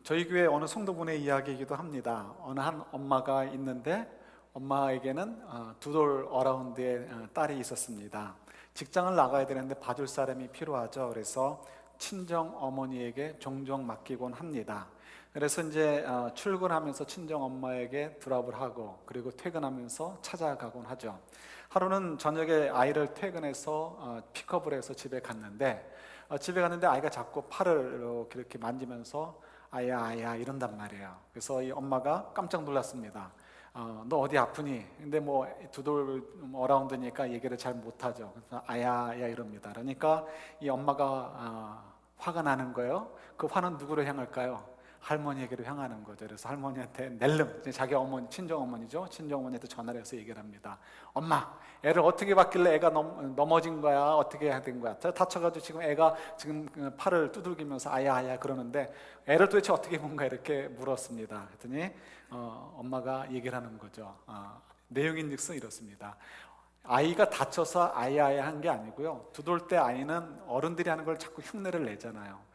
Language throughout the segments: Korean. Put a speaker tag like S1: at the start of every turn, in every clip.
S1: 저희 교회 어느 성도분의 이야기이기도 합니다. 어느 한 엄마가 있는데 엄마에게는 두 돌 어라운드의 딸이 있었습니다. 직장을 나가야 되는데 봐줄 사람이 필요하죠. 그래서 친정 어머니에게 종종 맡기곤 합니다. 그래서 이제 출근하면서 친정 엄마에게 드랍을 하고 그리고 퇴근하면서 찾아가곤 하죠. 하루는 저녁에 아이를 퇴근해서 픽업을 해서 집에 갔는데 아이가 자꾸 팔을 이렇게 만지면서 아야 아야 이런단 말이에요. 그래서 이 엄마가 깜짝 놀랐습니다. 너 어디 아프니? 근데 뭐 두 돌 어라운드니까 얘기를 잘 못하죠. 그래서 아야 아야 이럽니다. 그러니까 이 엄마가 화가 나는 거예요. 그 화는 누구를 향할까요? 할머니에게로 향하는 거죠. 그래서 할머니한테 낼름, 자기 어머니, 친정 어머니죠. 친정 어머니한테 전화를 해서 얘기를 합니다. 엄마, 애를 어떻게 봤길래 애가 넘어진 거야? 어떻게 해야 된 거야? 다쳐가지고 지금 애가 지금 팔을 두들기면서 아야 아야 그러는데 애를 도대체 어떻게 본 거야? 이렇게 물었습니다. 그랬더니 엄마가 얘기를 하는 거죠. 내용인즉슨 이렇습니다. 아이가 다쳐서 아야 아야 한 게 아니고요. 두 돌 때 아이는 어른들이 하는 걸 자꾸 흉내를 내잖아요.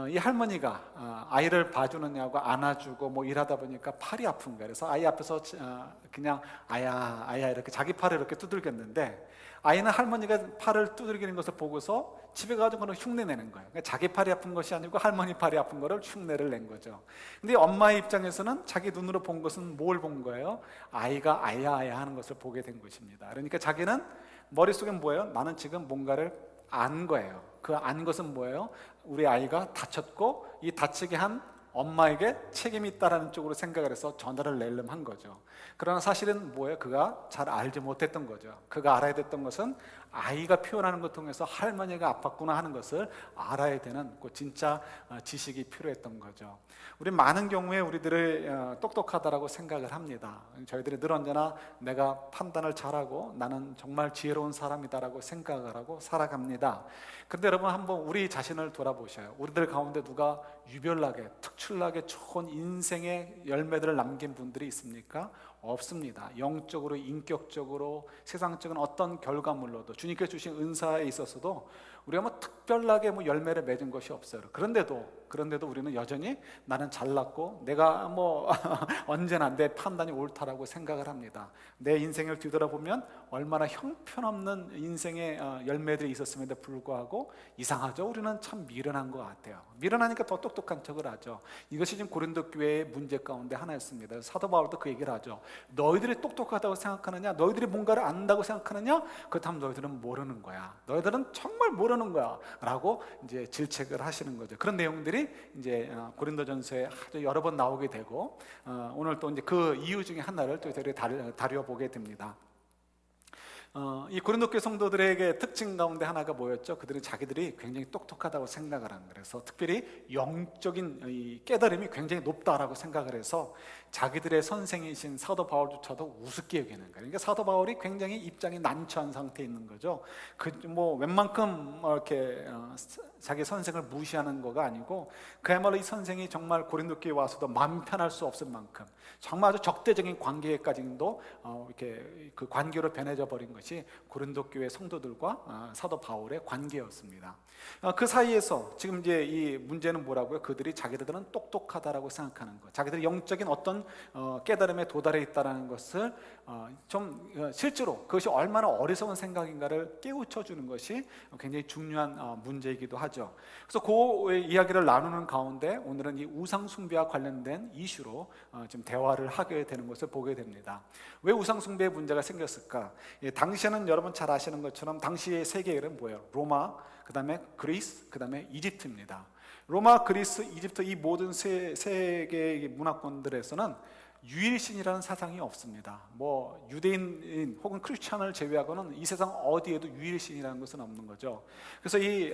S1: 이 할머니가 아이를 봐주느냐고 안아주고 뭐 일하다 보니까 팔이 아픈 거예요. 그래서 아이 앞에서 그냥 아야 아야 이렇게 자기 팔을 이렇게 두들겼는데 아이는 할머니가 팔을 두들기는 것을 보고서 집에 가서 그는 흉내 내는 거예요. 그러니까 자기 팔이 아픈 것이 아니고 할머니 팔이 아픈 거를 흉내를 낸 거죠. 근데 엄마의 입장에서는 자기 눈으로 본 것은 뭘 본 거예요? 아이가 아야 아야 하는 것을 보게 된 것입니다. 그러니까 자기는 머릿속에 뭐예요? 나는 지금 뭔가를 안 거예요. 그 안 것은 뭐예요? 우리 아이가 다쳤고 이 다치게 한 엄마에게 책임이 있다라는 쪽으로 생각을 해서 전화를 낼름 한 거죠. 그러나 사실은 뭐예요? 그가 잘 알지 못했던 거죠. 그가 알아야 됐던 것은 아이가 표현하는 것을 통해서 할머니가 아팠구나 하는 것을 알아야 되는 그 진짜 지식이 필요했던 거죠. 우리 많은 경우에 우리들을 똑똑하다라고 생각을 합니다. 저희들이 늘 언제나 내가 판단을 잘하고 나는 정말 지혜로운 사람이다라고 생각을 하고 살아갑니다. 그런데 여러분 한번 우리 자신을 돌아보셔요. 우리들 가운데 누가 유별나게 특출나게 좋은 인생의 열매들을 남긴 분들이 있습니까? 없습니다. 영적으로, 인격적으로, 세상적인 어떤 결과물로도 주님께서 주신 은사에 있어서도 우리가 뭐 특별하게 뭐 열매를 맺은 것이 없어요. 그런데도 우리는 여전히 나는 잘났고 내가 뭐 언제나 내 판단이 옳다라고 생각을 합니다. 내 인생을 뒤돌아보면 얼마나 형편없는 인생의 열매들이 있었음에도 불구하고 이상하죠. 우리는 참 미련한 것 같아요. 미련하니까 더 똑똑한 척을 하죠. 이것이 지금 고린도 교회의 문제 가운데 하나였습니다. 사도 바울도 그 얘기를 하죠. 너희들이 똑똑하다고 생각하느냐? 너희들이 뭔가를 안다고 생각하느냐? 그렇다면 너희들은 모르는 거야. 너희들은 정말 모르는 거야 라고 이제 질책을 하시는 거죠. 그런 내용들이 이제 고린도전서에 아주 여러 번 나오게 되고 오늘 또 이제 그 이유 중에 하나를 또 저희들이 다뤄보게 됩니다. 이 고린도 교회 성도들에게 특징 가운데 하나가 뭐였죠? 그들은 자기들이 굉장히 똑똑하다고 생각을 하는 거예요. 그래서 특별히 영적인 이 깨달음이 굉장히 높다라고 생각을 해서 자기들의 선생이신 사도 바울조차도 우습게 여기는 거예요. 그러니까 사도 바울이 굉장히 입장이 난처한 상태에 있는 거죠. 뭐 웬만큼 이렇게 자기 선생을 무시하는 거가 아니고 그야말로 이 선생이 정말 고린도 교회에 와서도 마음 편할 수 없을 만큼 정말 아주 적대적인 관계까지도 이렇게 그 관계로 변해져 버린 것이 고린도 교회 성도들과 사도 바울의 관계였습니다. 그 사이에서 지금 이제 이 문제는 뭐라고요? 그들이 자기들은 똑똑하다라고 생각하는 것, 자기들이 영적인 어떤 깨달음에 도달해 있다라는 것을 좀 실제로 그것이 얼마나 어리석은 생각인가를 깨우쳐 주는 것이 굉장히 중요한 문제이기도 하죠. 그래서 그 이야기를 나누는 가운데 오늘은 이 우상 숭배와 관련된 이슈로 지금 대화를 하게 되는 것을 보게 됩니다. 왜 우상 숭배의 문제가 생겼을까? 당시에는 여러분 잘 아시는 것처럼 당시의 세계는 뭐예요? 로마, 그 다음에 그리스, 그 다음에 이집트입니다. 로마, 그리스, 이집트 이 모든 세계의 문화권들에서는 유일신이라는 사상이 없습니다. 뭐 유대인 혹은 크리스찬을 제외하고는 이 세상 어디에도 유일신이라는 것은 없는 거죠. 그래서 이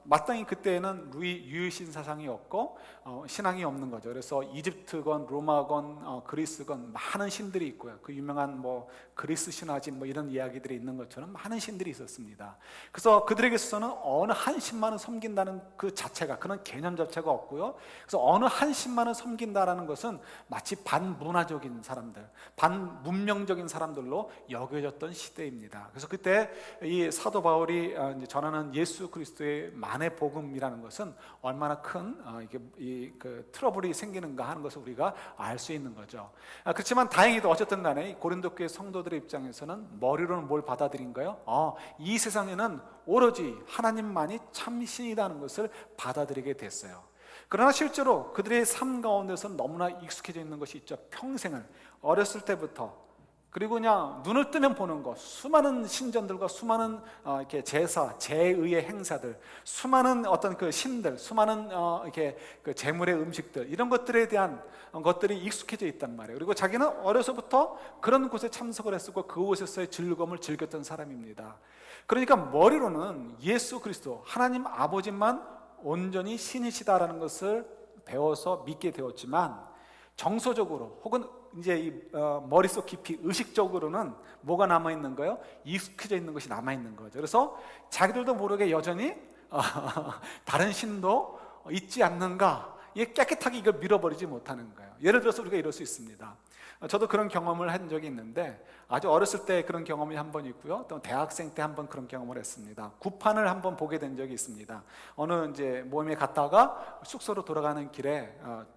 S1: 마땅히 그때는 유일신 사상이 없고 신앙이 없는 거죠. 그래서 이집트건 로마건 그리스건 많은 신들이 있고요. 그 유명한 뭐 그리스 신화지 뭐 이런 이야기들이 있는 것처럼 많은 신들이 있었습니다. 그래서 그들에게 있어서는 어느 한 신만을 섬긴다는 그 자체가 그런 개념 자체가 없고요. 그래서 어느 한 신만을 섬긴다라는 것은 마치 반문화적인 사람들, 반문명적인 사람들로 여겨졌던 시대입니다. 그래서 그때 이 사도 바울이 이제 전하는 예수 그리스도의 만의 복음이라는 것은 얼마나 큰 그 트러블이 생기는가 하는 것을 우리가 알 수 있는 거죠. 그렇지만 다행히도 어쨌든 간에 고린도 교회 성도들의 입장에서는 머리로는 뭘 받아들인가요? 이 세상에는 오로지 하나님만이 참 신이라는 것을 받아들이게 됐어요. 그러나 실제로 그들의 삶 가운데서 너무나 익숙해져 있는 것이 있죠. 평생을 어렸을 때부터, 그리고 그냥 눈을 뜨면 보는 것, 수많은 신전들과 수많은 이렇게 제사, 제의의 행사들, 수많은 어떤 그 신들, 수많은 이렇게 그 제물의 음식들, 이런 것들에 대한 것들이 익숙해져 있단 말이에요. 그리고 자기는 어려서부터 그런 곳에 참석을 했었고 그곳에서의 즐거움을 즐겼던 사람입니다. 그러니까 머리로는 예수 그리스도, 하나님 아버지만 온전히 신이시다라는 것을 배워서 믿게 되었지만, 정서적으로 혹은 이제 이 머릿속 깊이 의식적으로는 뭐가 남아있는 거예요? 익숙해져 있는 것이 남아있는 거죠. 그래서 자기들도 모르게 여전히 다른 신도 있지 않는가, 이게 깨끗하게 이걸 밀어버리지 못하는 거예요. 예를 들어서 우리가 이럴 수 있습니다. 저도 그런 경험을 한 적이 있는데, 아주 어렸을 때 그런 경험이 한 번 있고요, 또 대학생 때 한 번 그런 경험을 했습니다. 구판을 한 번 보게 된 적이 있습니다. 어느 이제 모임에 갔다가 숙소로 돌아가는 길에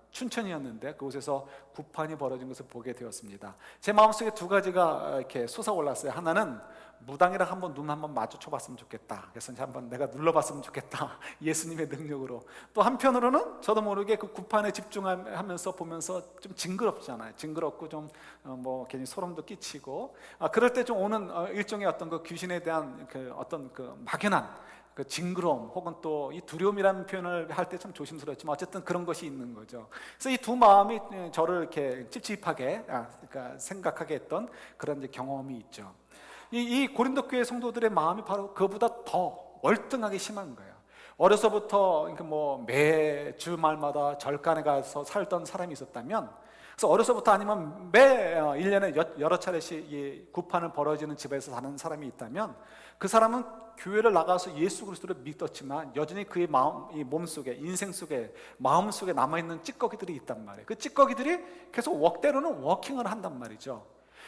S1: 춘천이었는데 그곳에서 구판이 벌어진 것을 보게 되었습니다. 제 마음속에 두 가지가 이렇게 솟아올랐어요. 하나는 무당이랑 한번 눈 한번 마주쳐봤으면 좋겠다. 그래서 한번 내가 눌러봤으면 좋겠다. 예수님의 능력으로. 또 한편으로는 저도 모르게 그 구판에 집중하면서 보면서 좀 징그럽잖아요. 징그럽고 좀 뭐 괜히 소름도 끼치고, 그럴 때 좀 오는 일종의 어떤 그 귀신에 대한 그 어떤 그 막연한 그 징그러움, 혹은 또 이 두려움이라는 표현을 할 때 참 조심스럽지만 어쨌든 그런 것이 있는 거죠. 그래서 이 두 마음이 저를 이렇게 찝찝하게 그러니까 생각하게 했던 그런 이제 경험이 있죠. 이 고린도 교회 성도들의 마음이 바로 그보다 더 월등하게 심한 거예요. 어려서부터 뭐 매 주말마다 절간에 가서 살던 사람이 있었다면, 그래서 어려서부터 아니면 매 1년에 여러 차례씩 이 구판을 벌어지는 집에서 사는 사람이 있다면, 그 사람은 교회를 나가서 예수 그리스도를 믿었지만 여전히 그의 마음, 이 몸속에, 인생 속에, 마음 속에 남아있는 찌꺼기들이 있단 말이에요. 그 찌꺼기들이 계속 때로는 워킹을 한단 말이죠.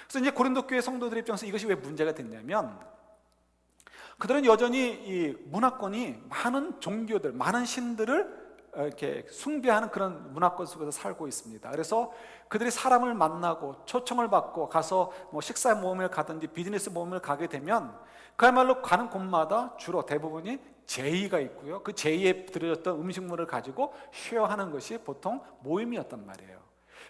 S1: 그래서 이제 고린도 교회 성도들 입장에서 이것이 왜 문제가 됐냐면, 그들은 여전히 이 문화권이 많은 종교들, 많은 신들을 이렇게 숭배하는 그런 문화권 속에서 살고 있습니다. 그래서 그들이 사람을 만나고 초청을 받고 가서 뭐 식사 모임을 가든지 비즈니스 모임을 가게 되면, 그야말로 가는 곳마다 주로 대부분이 제의가 있고요, 그 제의에 들여졌던 음식물을 가지고 쉐어하는 것이 보통 모임이었단 말이에요.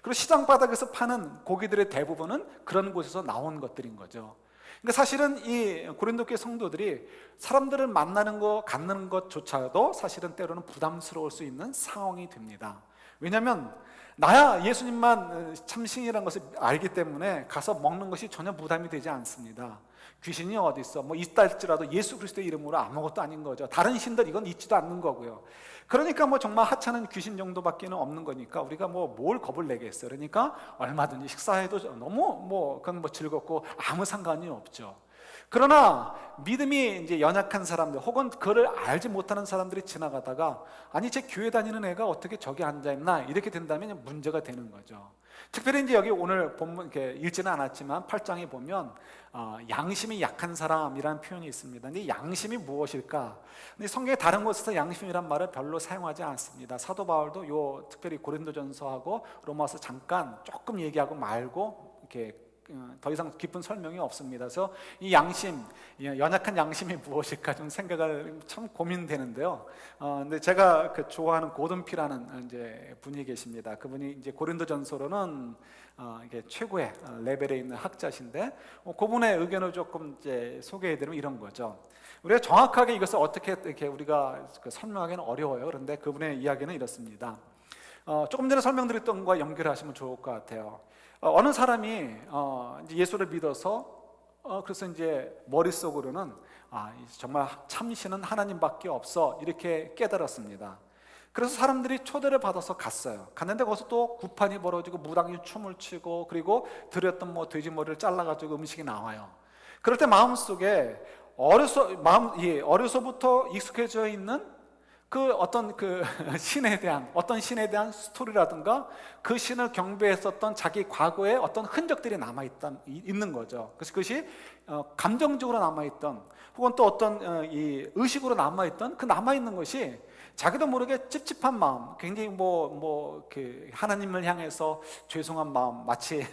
S1: 그리고 시장 바닥에서 파는 고기들의 대부분은 그런 곳에서 나온 것들인 거죠. 그러니까 사실은 이 고린도 교회 성도들이 사람들을 만나는 것, 갖는 것조차도 사실은 때로는 부담스러울 수 있는 상황이 됩니다. 왜냐하면 나야 예수님만 참신이라는 것을 알기 때문에 가서 먹는 것이 전혀 부담이 되지 않습니다. 귀신이 어디 있어? 뭐 있다 할지라도 예수 그리스도의 이름으로 아무것도 아닌 거죠. 다른 신들 이건 있지도 않는 거고요. 그러니까 뭐 정말 하찮은 귀신 정도밖에는 없는 거니까 우리가 뭐 뭘 겁을 내겠어요. 그러니까 얼마든지 식사해도 너무 그건 뭐 즐겁고 아무 상관이 없죠. 그러나 믿음이 이제 연약한 사람들, 혹은 그를 알지 못하는 사람들이 지나가다가, 아니 제 교회 다니는 애가 어떻게 저기 앉아있나, 이렇게 된다면 문제가 되는 거죠. 특별히 이제 여기 오늘 본문 이렇게 읽지는 않았지만 8장에 보면 양심이 약한 사람이라는 표현이 있습니다. 근데 양심이 무엇일까? 근데 성경의 다른 곳에서 양심이란 말을 별로 사용하지 않습니다. 사도 바울도 특별히 고린도전서하고 로마서 잠깐 조금 얘기하고 말고 이렇게 더 이상 깊은 설명이 없습니다. 그래서 이 양심, 연약한 양심이 무엇일까 좀 생각을 참 고민되는데요. 근데 제가 좋아하는 고든피라는 이제 분이 계십니다. 그분이 이제 고린도전서로는 이게 최고의 레벨에 있는 학자신데, 그분의 의견을 조금 이제 소개해드리면 이런 거죠. 우리가 정확하게 이것을 어떻게 이렇게 우리가 설명하기는 어려워요. 그런데 그분의 이야기는 이렇습니다. 조금 전에 설명드렸던 것과 연결하시면 좋을 것 같아요. 어느 사람이 이제 예수를 믿어서 그래서 이제 머릿속으로는 정말 참신은 하나님밖에 없어, 이렇게 깨달았습니다. 그래서 사람들이 초대를 받아서 갔어요. 갔는데 거기서 또 구판이 벌어지고 무당이 춤을 추고, 그리고 드렸던 뭐 돼지 머리를 잘라가지고 음식이 나와요. 그럴 때 마음속에 어려서부터 익숙해져 있는 그 어떤 그 신에 대한 스토리라든가 그 신을 경배했었던 자기 과거의 어떤 흔적들이 있는 거죠. 그래서 그것이 감정적으로 남아있던, 혹은 또 어떤 이 의식으로 남아있던 그 남아있는 것이 자기도 모르게 찝찝한 마음, 굉장히 그 하나님을 향해서 죄송한 마음, 마치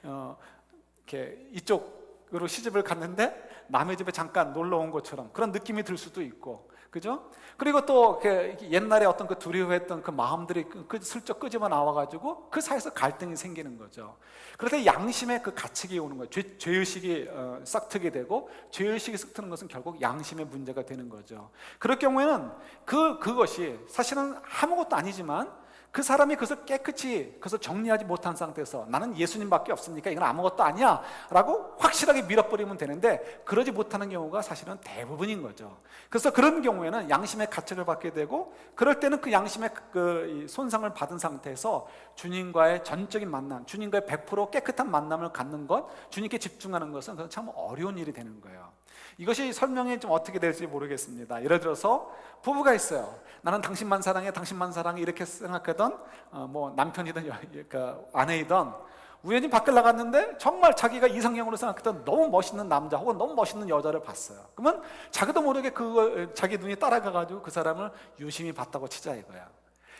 S1: 이렇게 이쪽으로 시집을 갔는데 남의 집에 잠깐 놀러 온 것처럼 그런 느낌이 들 수도 있고, 그죠? 그리고 또 옛날에 어떤 그 두려워했던 그 마음들이 슬쩍 끄집어 나와가지고 그 사이에서 갈등이 생기는 거죠. 그래서 양심의 그 가책이 오는 거예요. 죄의식이 싹트게 되고, 죄의식이 싹트는 것은 결국 양심의 문제가 되는 거죠. 그럴 경우에는 그것이 사실은 아무것도 아니지만 그 사람이 그것을 정리하지 못한 상태에서 나는 예수님밖에 없으니까 이건 아무것도 아니야 라고 확실하게 밀어버리면 되는데, 그러지 못하는 경우가 사실은 대부분인 거죠. 그래서 그런 경우에는 양심의 가책을 받게 되고, 그럴 때는 그 양심의 이 손상을 받은 상태에서 주님과의 전적인 만남, 주님과의 100% 깨끗한 만남을 갖는 것, 주님께 집중하는 것은 그건 참 어려운 일이 되는 거예요. 이것이 설명이 좀 어떻게 될지 모르겠습니다. 예를 들어서 부부가 있어요. 나는 당신만 사랑해, 당신만 사랑해 이렇게 생각하던 남편이든 아내이든 우연히 밖을 나갔는데 정말 자기가 이상형으로 생각했던 너무 멋있는 남자 혹은 너무 멋있는 여자를 봤어요. 그러면 자기도 모르게 자기 눈이 따라가가지고 그 사람을 유심히 봤다고 치자 이거야.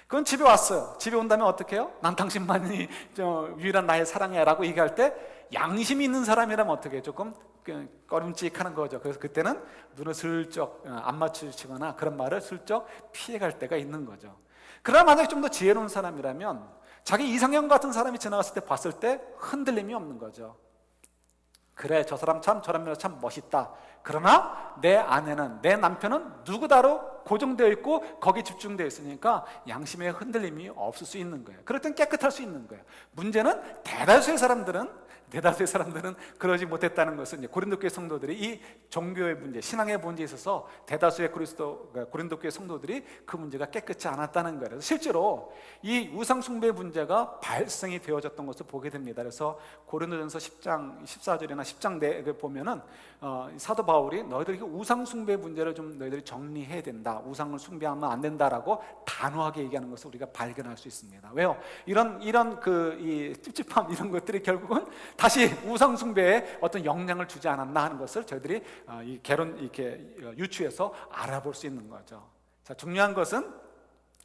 S1: 그건 집에 왔어요. 집에 온 다음에 어떻게 해요? 난 당신만이 유일한 나의 사랑이야 라고 얘기할 때, 양심이 있는 사람이라면 어떻게 해요? 조금 꺼림칙하는 거죠. 그래서 그때는 눈을 슬쩍 안 맞추시거나 그런 말을 슬쩍 피해갈 때가 있는 거죠. 그러나 만약에 좀 더 지혜로운 사람이라면 자기 이상형 같은 사람이 지나갔을 때 봤을 때 흔들림이 없는 거죠. 그래, 저 사람 참, 저런 면에서 참 멋있다. 그러나 내 아내는, 내 남편은 누구다로 고정되어 있고 거기에 집중되어 있으니까 양심의 흔들림이 없을 수 있는 거예요. 그럴 땐 깨끗할 수 있는 거예요. 문제는 대다수의 사람들은 그러지 못했다는 것은, 이제 고린도교회 성도들이 이 종교의 문제, 신앙의 문제에 있어서 대다수의 고린도교회 성도들이 그 문제가 깨끗지 않았다는 거예요. 그래서 실제로 이 우상숭배 문제가 발생이 되어졌던 것을 보게 됩니다. 그래서 고린도전서 10장 14절이나 10장 내에 보면은 사도 바울이 너희들이 우상숭배 문제를 좀 너희들이 정리해야 된다, 우상을 숭배하면 안 된다라고 단호하게 얘기하는 것을 우리가 발견할 수 있습니다. 왜요? 이런 이 찝찝함, 이런 것들이 결국은 다시 우상 숭배에 어떤 영향을 주지 않았나 하는 것을 저희들이 이 개론 이렇게 유추해서 알아볼 수 있는 거죠. 자, 중요한 것은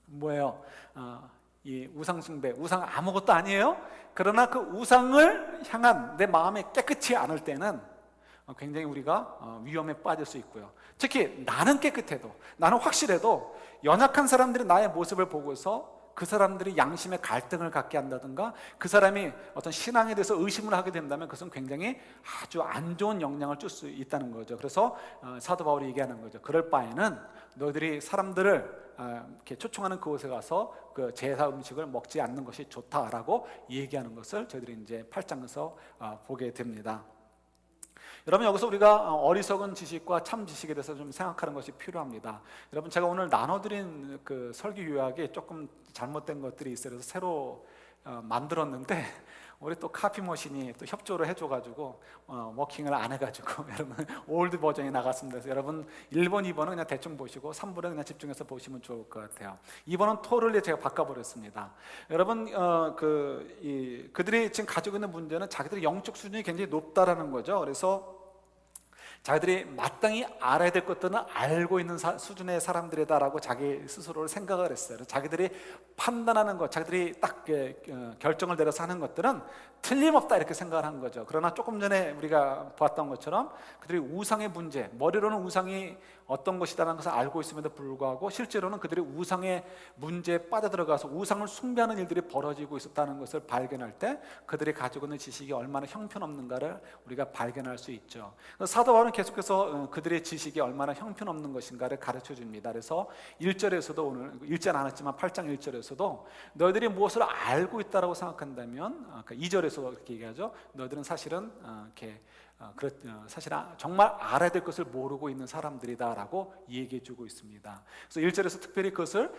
S1: 뭐예요? 이 우상 숭배, 우상 아무것도 아니에요. 그러나 그 우상을 향한 내 마음이 깨끗이 않을 때는 굉장히 우리가 위험에 빠질 수 있고요. 특히 나는 깨끗해도, 나는 확실해도 연약한 사람들이 나의 모습을 보고서 그 사람들이 양심의 갈등을 갖게 한다든가, 그 사람이 어떤 신앙에 대해서 의심을 하게 된다면 그것은 굉장히 아주 안 좋은 영향을 줄 수 있다는 거죠. 그래서 사도 바울이 얘기하는 거죠. 그럴 바에는 너희들이 사람들을 이렇게 초청하는 그곳에 가서 그 제사 음식을 먹지 않는 것이 좋다라고 얘기하는 것을 저희들이 이제 8장에서 보게 됩니다. 여러분, 여기서 우리가 어리석은 지식과 참 지식에 대해서 좀 생각하는 것이 필요합니다. 여러분, 제가 오늘 나눠드린 그 설교 요약에 조금 잘못된 것들이 있어요. 그래서 새로 만들었는데 우리 또 카피 머신이 또 협조를 해줘가지고 워킹을 안 해가지고 여러분 올드 버전이 나갔습니다. 그래서 여러분 1번, 2번은 그냥 대충 보시고 3번은 그냥 집중해서 보시면 좋을 것 같아요. 2번은 토를리 제가 바꿔버렸습니다. 여러분 그들이 지금 가지고 있는 문제는 자기들의 영적 수준이 굉장히 높다라는 거죠. 그래서 자기들이 마땅히 알아야 될 것들은 알고 있는 수준의 사람들이다라고 자기 스스로를 생각을 했어요. 자기들이 판단하는 것, 자기들이 딱 결정을 내려서 하는 것들은 틀림없다 이렇게 생각을 한 거죠. 그러나 조금 전에 우리가 보았던 것처럼 그들이 우상의 문제, 머리로는 우상이 어떤 것이다라는 것을 알고 있음에도 불구하고 실제로는 그들이 우상의 문제에 빠져들어가서 우상을 숭배하는 일들이 벌어지고 있었다는 것을 발견할 때 그들이 가지고 있는 지식이 얼마나 형편없는가를 우리가 발견할 수 있죠. 사도 바울은 계속해서 그들의 지식이 얼마나 형편없는 것인가를 가르쳐 줍니다. 그래서 1절에서도, 오늘 읽지 않았지만 8장 1절에서도 너희들이 무엇을 알고 있다라고 생각한다면, 2절에서 이렇게 얘기하죠. 너희들은 사실은 사실 정말 알아야 될 것을 모르고 있는 사람들이다라고 얘기해주고 있습니다. 그래서 1절에서 특별히 그것을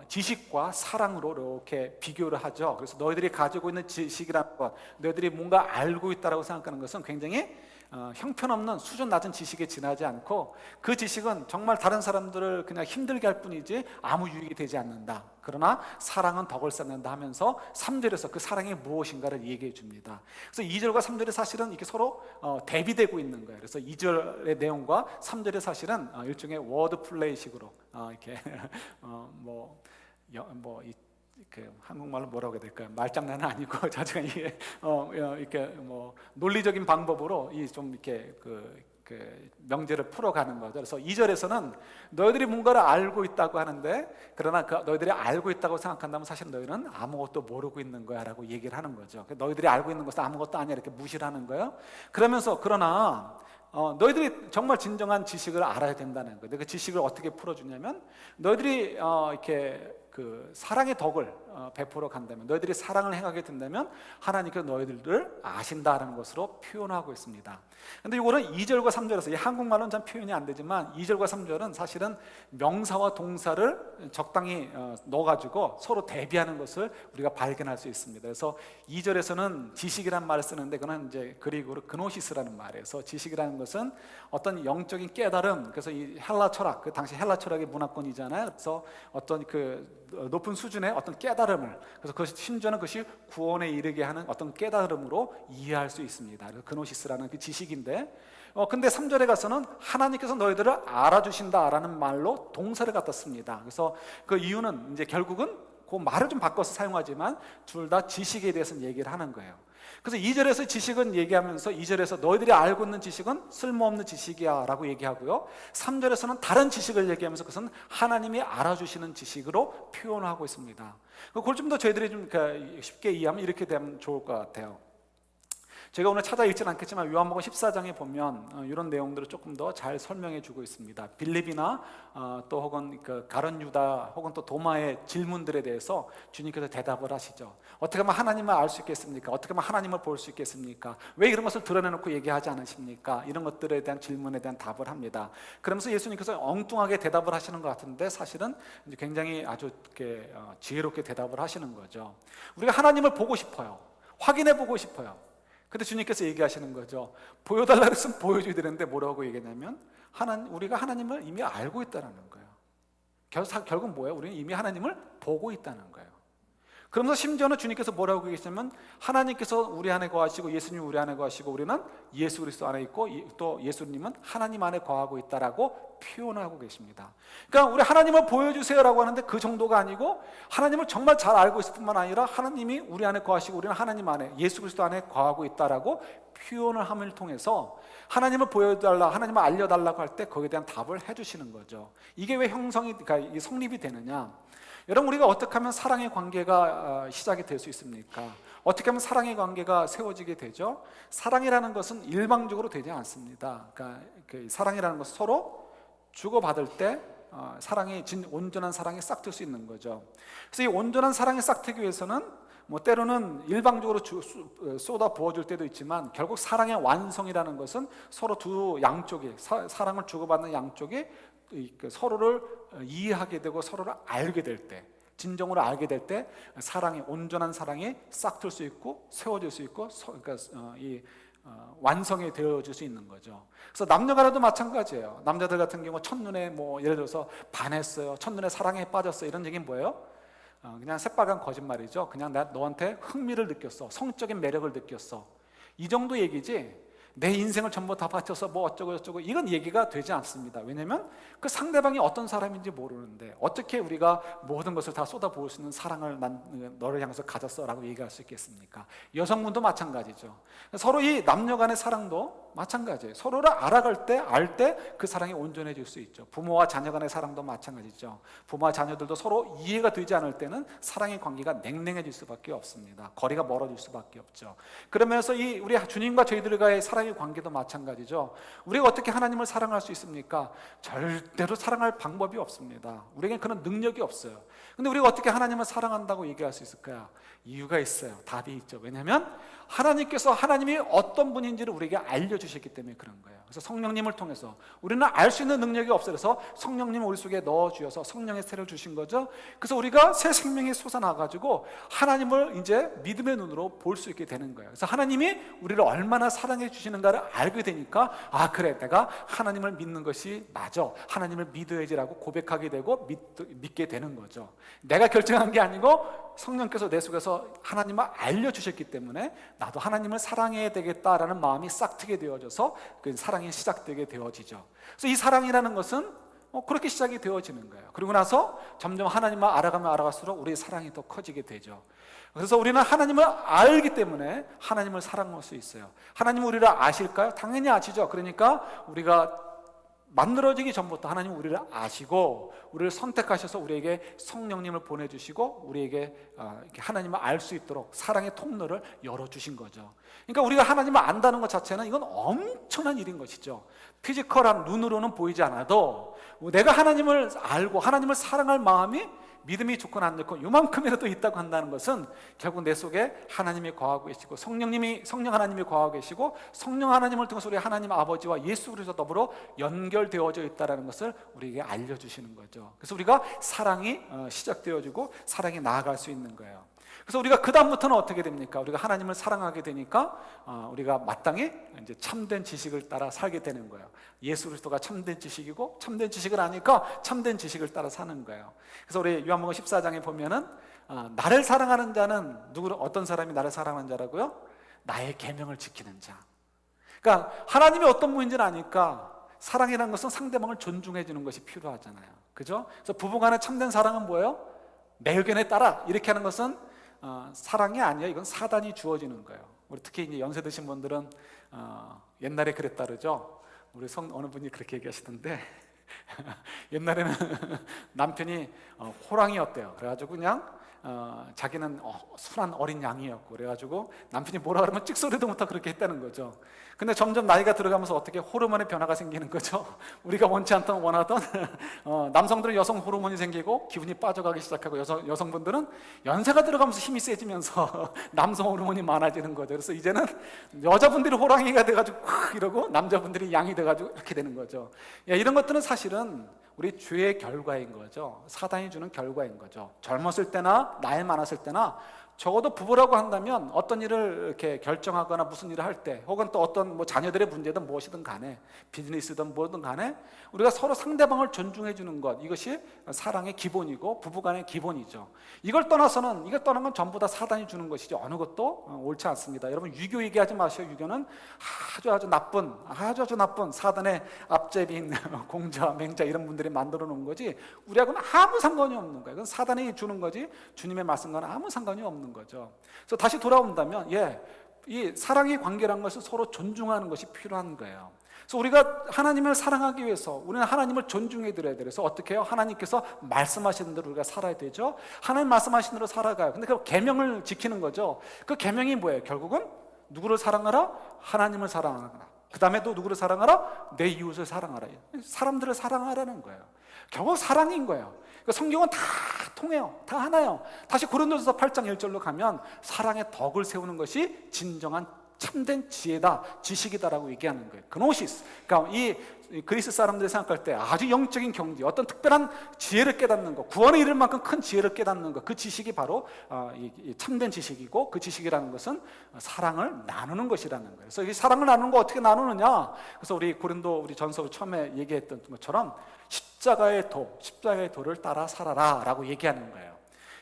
S1: 지식과 사랑으로 이렇게 비교를 하죠. 그래서 너희들이 가지고 있는 지식이라는 것, 너희들이 뭔가 알고 있다라고 생각하는 것은 굉장히 형편없는 수준 낮은 지식에 지나지 않고 그 지식은 정말 다른 사람들을 그냥 힘들게 할 뿐이지 아무 유익이 되지 않는다. 그러나 사랑은 덕을 쌓는다 하면서 3절에서 그 사랑이 무엇인가를 얘기해 줍니다. 그래서 2절과 3절이 사실은 이렇게 서로 대비되고 있는 거예요. 그래서 2절의 내용과 3절의 사실은 일종의 워드 플레이식으로 이렇게 그 한국말로 뭐라고 해야 될까요? 말장난은 아니고 자주가 이게 이렇게 논리적인 방법으로 이 좀 이렇게 그 명제를 풀어가는 거죠. 그래서 2절에서는 너희들이 뭔가를 알고 있다고 하는데, 그러나 너희들이 알고 있다고 생각한다면 사실 너희는 아무것도 모르고 있는 거야 라고 얘기를 하는 거죠. 너희들이 알고 있는 것은 아무것도 아니야 이렇게 무시를 하는 거예요. 그러면서 그러나 너희들이 정말 진정한 지식을 알아야 된다는 거예요. 그 지식을 어떻게 풀어주냐면, 너희들이 이렇게 그 사랑의 덕을 베풀어 간다면, 너희들이 사랑을 행하게 된다면 하나님께서 너희들을 아신다라는 것으로 표현하고 있습니다. 근데 이거는 2절과 3절에서, 이 한국말로는 참 표현이 안 되지만 2절과 3절은 사실은 명사와 동사를 적당히 넣어가지고 서로 대비하는 것을 우리가 발견할 수 있습니다. 그래서 2절에서는 지식이라는 말을 쓰는데, 그건 이제 그리고로 그노시스라는 말이에요. 지식이라는 것은 어떤 영적인 깨달음, 그래서 이 헬라 철학, 그 당시 헬라 철학의 문화권이잖아요. 그래서 어떤 그 높은 수준의 어떤 깨달음을, 그래서 그것이 심지어는 그것이 구원에 이르게 하는 어떤 깨달음으로 이해할 수 있습니다. 그래서 그노시스라는 그 지식인데, 근데 3절에 가서는 하나님께서 너희들을 알아주신다라는 말로 동사를 갖다 씁니다. 그래서 그 이유는 이제 결국은 그 말을 좀 바꿔서 사용하지만 둘 다 지식에 대해서 얘기를 하는 거예요. 그래서 2절에서 지식은 얘기하면서 2절에서 너희들이 알고 있는 지식은 쓸모없는 지식이야 라고 얘기하고요, 3절에서는 다른 지식을 얘기하면서 그것은 하나님이 알아주시는 지식으로 표현하고 있습니다. 그걸 좀 더 저희들이 좀 쉽게 이해하면 이렇게 되면 좋을 것 같아요. 제가 오늘 찾아 읽지는 않겠지만 요한복음 14장에 보면 이런 내용들을 조금 더 잘 설명해 주고 있습니다. 빌립이나 또 혹은 그 가룟 유다 혹은 또 도마의 질문들에 대해서 주님께서 대답을 하시죠. 어떻게 하면 하나님을 알 수 있겠습니까? 어떻게 하면 하나님을 볼 수 있겠습니까? 왜 이런 것을 드러내놓고 얘기하지 않으십니까? 이런 것들에 대한 질문에 대한 답을 합니다. 그러면서 예수님께서 엉뚱하게 대답을 하시는 것 같은데 사실은 이제 굉장히 아주 이렇게 지혜롭게 대답을 하시는 거죠. 우리가 하나님을 보고 싶어요. 확인해 보고 싶어요. 근데 주님께서 얘기하시는 거죠. 보여달라고 했으면 보여줘야 되는데 뭐라고 얘기하냐면, 우리가 하나님을 이미 알고 있다는 거예요. 결국 뭐예요? 우리는 이미 하나님을 보고 있다는 거예요. 그러면서 심지어는 주님께서 뭐라고 얘기하시냐면, 하나님께서 우리 안에 거하시고 예수님 우리 안에 거하시고 우리는 예수 그리스도 안에 있고 또 예수님은 하나님 안에 거하고 있다라고 표현하고 계십니다. 그러니까 우리 하나님을 보여주세요라고 하는데 그 정도가 아니고, 하나님을 정말 잘 알고 있을 뿐만 아니라 하나님이 우리 안에 거하시고 우리는 하나님 안에 예수 그리스도 안에 거하고 있다라고 표현을 함을 통해서 하나님을 보여달라, 하나님을 알려달라고 할 때 거기에 대한 답을 해주시는 거죠. 이게 왜 그러니까 성립이 되느냐? 여러분, 우리가 어떻게 하면 사랑의 관계가 시작이 될 수 있습니까? 어떻게 하면 사랑의 관계가 세워지게 되죠? 사랑이라는 것은 일방적으로 되지 않습니다. 그러니까 그 사랑이라는 것은 서로 주고받을 때 온전한 사랑이 싹틀 수 있는 거죠. 그래서 이 온전한 사랑이 싹트기 위해서는 때로는 일방적으로 쏟아 부어줄 때도 있지만, 결국 사랑의 완성이라는 것은 서로 두 양쪽이, 사랑을 주고받는 양쪽이 서로를 이해하게 되고 서로를 알게 될 때, 진정으로 알게 될 때 온전한 사랑이 싹틀 수 있고 세워질 수 있고 완성이 되어질 수 있는 거죠. 그래서 남녀간에도 마찬가지예요. 남자들 같은 경우 첫눈에 예를 들어서 반했어요, 첫눈에 사랑에 빠졌어요, 이런 얘기는 뭐예요? 그냥 새빨간 거짓말이죠. 그냥 나 너한테 흥미를 느꼈어, 성적인 매력을 느꼈어, 이 정도 얘기지 내 인생을 전부 다 바쳐서 어쩌고 저쩌고 이건 얘기가 되지 않습니다. 왜냐하면 그 상대방이 어떤 사람인지 모르는데 어떻게 우리가 모든 것을 다 쏟아부을 수 있는 사랑을 너를 향해서 가졌어 라고 얘기할 수 있겠습니까? 여성분도 마찬가지죠. 서로 이 남녀 간의 사랑도 마찬가지예요. 서로를 알아갈 때, 알 때 그 사랑이 온전해질 수 있죠. 부모와 자녀 간의 사랑도 마찬가지죠. 부모와 자녀들도 서로 이해가 되지 않을 때는 사랑의 관계가 냉랭해질 수밖에 없습니다. 거리가 멀어질 수밖에 없죠. 그러면서 우리 주님과 저희들과의 사랑의 관계도 마찬가지죠. 우리가 어떻게 하나님을 사랑할 수 있습니까? 절대로 사랑할 방법이 없습니다. 우리에겐 그런 능력이 없어요. 근데 우리가 어떻게 하나님을 사랑한다고 얘기할 수 있을까요? 이유가 있어요. 답이 있죠. 왜냐하면 하나님께서 하나님이 어떤 분인지를 우리에게 알려주셨기 때문에 그런 거예요. 그래서 성령님을 통해서 우리는 알 수 있는 능력이 없어서 성령님을 우리 속에 넣어주셔서 성령의 세를 주신 거죠. 그래서 우리가 새 생명이 솟아나가지고 하나님을 이제 믿음의 눈으로 볼 수 있게 되는 거예요. 그래서 하나님이 우리를 얼마나 사랑해 주시는가를 알게 되니까 아 그래 내가 하나님을 믿는 것이 맞아, 하나님을 믿어야지라고 고백하게 되고 믿게 되는 거죠. 내가 결정한 게 아니고 성령께서 내 속에서 하나님을 알려주셨기 때문에 나도 하나님을 사랑해야 되겠다라는 마음이 싹 트게 되어져서 그 사랑이 시작되게 되어지죠. 그래서 이 사랑이라는 것은 그렇게 시작이 되어지는 거예요. 그리고 나서 점점 하나님을 알아가면 알아갈수록 우리의 사랑이 더 커지게 되죠. 그래서 우리는 하나님을 알기 때문에 하나님을 사랑할 수 있어요. 하나님은 우리를 아실까요? 당연히 아시죠. 그러니까 우리가 만들어지기 전부터 하나님은 우리를 아시고 우리를 선택하셔서 우리에게 성령님을 보내주시고 우리에게 이렇게 하나님을 알 수 있도록 사랑의 통로를 열어주신 거죠. 그러니까 우리가 하나님을 안다는 것 자체는 이건 엄청난 일인 것이죠. 피지컬한 눈으로는 보이지 않아도 내가 하나님을 알고 하나님을 사랑할 마음이 믿음이 좋건 안 좋건 요만큼이라도 있다고 한다는 것은 결국 내 속에 하나님이 거하고 계시고 성령 하나님이 거하고 계시고 성령 하나님을 통해서 우리 하나님 아버지와 예수 그리스도 더불어 연결되어져 있다는 것을 우리에게 알려주시는 거죠. 그래서 우리가 사랑이 시작되어지고 사랑이 나아갈 수 있는 거예요. 그래서 우리가 그 다음부터는 어떻게 됩니까? 우리가 하나님을 사랑하게 되니까 우리가 마땅히 이제 참된 지식을 따라 살게 되는 거예요. 예수 그리스도가 참된 지식이고 참된 지식을 아니까 참된 지식을 따라 사는 거예요. 그래서 우리 요한복음 14장에 보면은 나를 사랑하는 자는 어떤 사람이 나를 사랑하는 자라고요? 나의 계명을 지키는 자. 그러니까 하나님이 어떤 분인지는 아니까 사랑이라는 것은 상대방을 존중해 주는 것이 필요하잖아요. 그죠? 그래서 부부간의 참된 사랑은 뭐예요? 내 의견에 따라 이렇게 하는 것은 사랑이 아니에요. 이건 사단이 주어지는 거예요. 우리 특히 이제 연세 드신 분들은 옛날에 그랬다 그러죠. 우리 어느 분이 그렇게 얘기하시던데 옛날에는 남편이 호랑이였대요. 그래가지고 그냥 자기는 순한 어린 양이었고 그래가지고 남편이 뭐라 그러면 찍소리도 못하고 그렇게 했다는 거죠. 근데 점점 나이가 들어가면서 어떻게 호르몬의 변화가 생기는 거죠. 우리가 원치 않던 원하던 남성들은 여성 호르몬이 생기고 기분이 빠져가기 시작하고 여성분들은 연세가 들어가면서 힘이 세지면서 남성 호르몬이 많아지는 거죠. 그래서 이제는 여자분들이 호랑이가 돼가지고 이러고 남자분들이 양이 돼가지고 이렇게 되는 거죠. 이런 것들은 사실은 우리 죄의 결과인 거죠. 사단이 주는 결과인 거죠. 젊었을 때나 나이 많았을 때나 적어도 부부라고 한다면 어떤 일을 이렇게 결정하거나 무슨 일을 할 때 혹은 또 어떤 자녀들의 문제든 무엇이든 간에 비즈니스든 뭐든 간에 우리가 서로 상대방을 존중해 주는 것, 이것이 사랑의 기본이고 부부간의 기본이죠. 이걸 떠난 건 전부 다 사단이 주는 것이죠. 어느 것도 옳지 않습니다. 여러분 유교 얘기하지 마세요. 유교는 아주 나쁜 사단의 앞제비인 공자, 맹자 이런 분들이 만들어 놓은 거지 우리하고는 아무 상관이 없는 거예요. 그건 사단이 주는 거지 주님의 말씀과는 아무 상관이 없는 거죠. 그래서 다시 돌아온다면 이 사랑의 관계라는 것은 서로 존중하는 것이 필요한 거예요. 그래서 우리가 하나님을 사랑하기 위해서 우리는 하나님을 존중해 드려야 돼요. 그래서 어떻게 해요? 하나님께서 말씀하시는 대로 우리가 살아야 되죠. 하나님 말씀하시는 대로 살아가요. 근데 그 계명을 지키는 거죠. 그 계명이 뭐예요? 결국은 누구를 사랑하라? 하나님을 사랑하라. 그 다음에 또 누구를 사랑하라? 내 이웃을 사랑하라. 사람들을 사랑하라는 거예요. 결국 사랑인 거예요. 성경은 다 통해요. 다 하나요. 다시 고린도전서 8장 1절로 가면 사랑의 덕을 세우는 것이 진정한 참된 지혜다, 지식이다라고 얘기하는 거예요. 그노시스. 그러니까 이 그리스 사람들이 생각할 때 아주 영적인 경지, 어떤 특별한 지혜를 깨닫는 것, 구원에 이를 만큼 큰 지혜를 깨닫는 것, 그 지식이 바로 이 참된 지식이고 그 지식이라는 것은 사랑을 나누는 것이라는 거예요. 그래서 이 사랑을 나누는 거 어떻게 나누느냐? 그래서 우리 전서 처음에 얘기했던 것처럼 십자가의 도를 따라 살아라라고 얘기하는 거예요.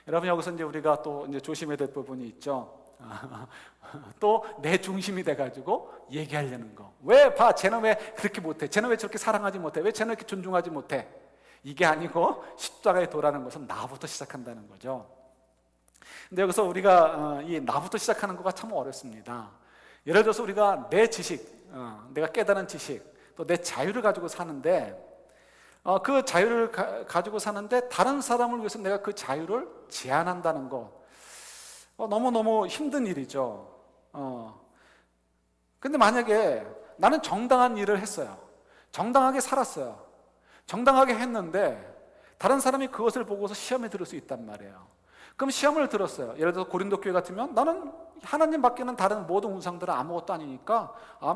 S1: 여러분 여기서 이제 우리가 또 이제 조심해야 될 부분이 있죠. 또 내 중심이 돼가지고 얘기하려는 거. 쟤는 왜 그렇게 못해? 쟤는 왜 저렇게 사랑하지 못해? 왜 쟤는 이렇게 존중하지 못해? 이게 아니고 십자가의 도라는 것은 나부터 시작한다는 거죠. 근데 여기서 우리가 이 나부터 시작하는 거가 참 어렵습니다. 예를 들어서 우리가 내 지식, 내가 깨달은 지식, 또 내 자유를 가지고 사는데 그 자유를 가지고 사는데 다른 사람을 위해서 내가 그 자유를 제한한다는 거 너무너무 힘든 일이죠. 근데 만약에 나는 정당한 일을 했어요. 정당하게 살았어요. 정당하게 했는데 다른 사람이 그것을 보고서 시험에 들을 수 있단 말이에요. 그럼 시험을 들었어요. 예를 들어서 고린도 교회 같으면 나는 하나님 밖에는 다른 모든 우상들은 아무것도 아니니까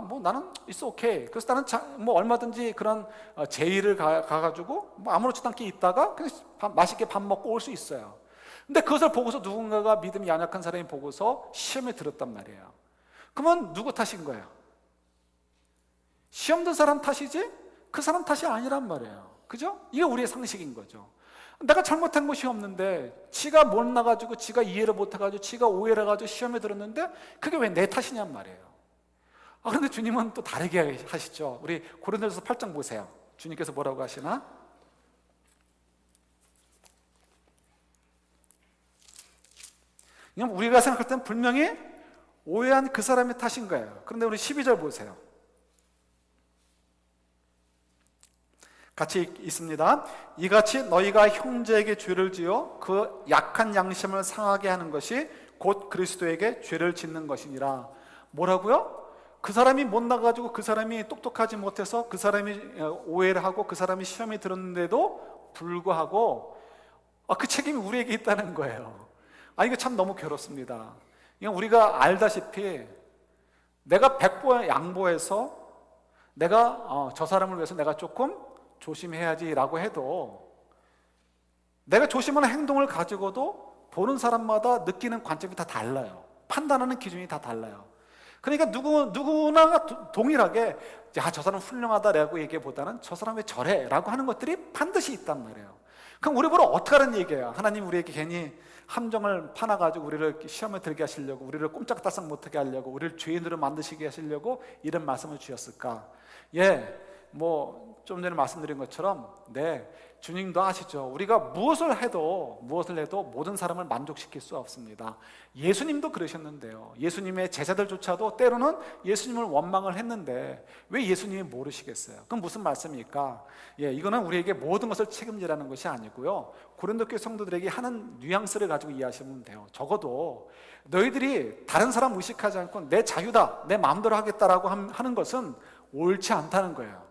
S1: 뭐 나는 it's okay. 그래서 나는 뭐 얼마든지 그런 제의를 가가지고 뭐 아무렇지도 않게 있다가 그냥 맛있게 밥 먹고 올 수 있어요. 근데 그것을 보고서 누군가가 믿음이 연약한 사람이 보고서 시험에 들었단 말이에요. 그러면 누구 탓인 거예요? 시험 든 사람 탓이지 그 사람 탓이 아니란 말이에요. 그죠? 이게 우리의 상식인 거죠. 내가 잘못한 것이 없는데 지가 못나가지고 지가 이해를 못해가지고 지가 오해를 해가지고 시험에 들었는데 그게 왜 내 탓이냔 말이에요. 그런데 주님은 또 다르게 하시죠. 우리 고린도전서 8장 보세요. 주님께서 뭐라고 하시나? 그냥 우리가 생각할 때는 분명히 오해한 그 사람의 탓인 거예요. 그런데 우리 12절 보세요. 같이 있습니다. 이같이 너희가 형제에게 죄를 지어 그 약한 양심을 상하게 하는 것이 곧 그리스도에게 죄를 짓는 것이니라. 뭐라고요? 그 사람이 못 나가지고 그 사람이 똑똑하지 못해서 그 사람이 오해를 하고 그 사람이 시험에 들었는데도 불구하고 그 책임이 우리에게 있다는 거예요. 이거 참 너무 괴롭습니다. 우리가 알다시피 내가 백보 양보해서 내가 저 사람을 위해서 내가 조금 조심해야지라고 해도 내가 조심하는 행동을 가지고도 보는 사람마다 느끼는 관점이 다 달라요. 판단하는 기준이 다 달라요. 그러니까 누구나 동일하게 저 사람 훌륭하다라고 얘기보다는 저 사람 왜 저래? 라고 하는 것들이 반드시 있단 말이에요. 그럼 우리 보러 어떻게 하는 얘기예요? 하나님 우리에게 괜히 함정을 파놔가지고 우리를 시험에 들게 하시려고, 우리를 꼼짝달싹 못하게 하려고, 우리를 죄인으로 만드시게 하시려고 이런 말씀을 주셨을까? 좀 전에 말씀드린 것처럼 주님도 아시죠? 우리가 무엇을 해도 모든 사람을 만족시킬 수 없습니다. 예수님도 그러셨는데요. 예수님의 제자들조차도 때로는 예수님을 원망을 했는데 왜 예수님이 모르시겠어요? 그건 무슨 말씀입니까? 이거는 우리에게 모든 것을 책임지라는 것이 아니고요. 고린도 교회 성도들에게 하는 뉘앙스를 가지고 이해하시면 돼요. 적어도 너희들이 다른 사람 의식하지 않고 내 자유다, 내 마음대로 하겠다라고 하는 것은 옳지 않다는 거예요.